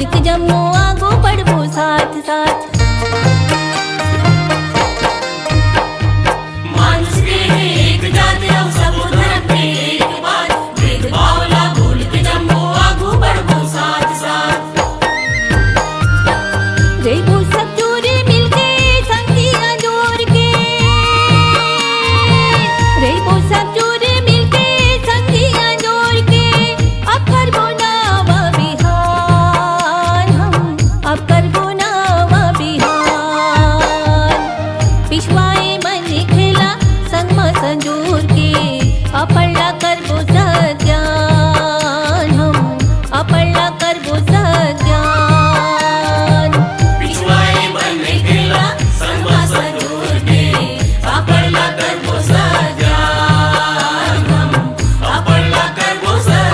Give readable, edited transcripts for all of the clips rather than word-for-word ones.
मिलके जमो आगो बढ़बो साथ साथ। मानुष के एक जात और सब धर्म के एक बात, भेदभाव ला भूल के जमो आगो बढ़बो साथ साथ। रेबो सब जोरे मिलके संगिया जोर के, रेबो सब जोरे मिलके संगिया जोर के, अब करबो नवा बिहान हम, अब करबो नवा बिहान। पिछवाए मन खेला संग में संजोर के, अपड़ला करबो सज्ञान हम, अपड़ला करबो सज्ञान। पिछवाए मन खेला संग में संजोर के, अपड़ला करबो सज्ञान हम, अपड़ला करबो सज्ञान।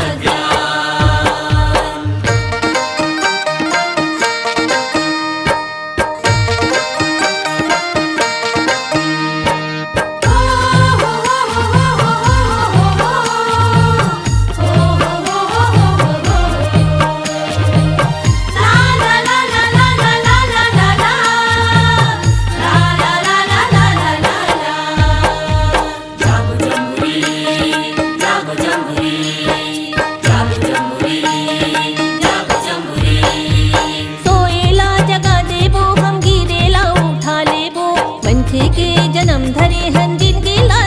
सोएला जगा देबो हम गिरेला उठा लेबो, पंछी के जन्म धरे हन जिनके ला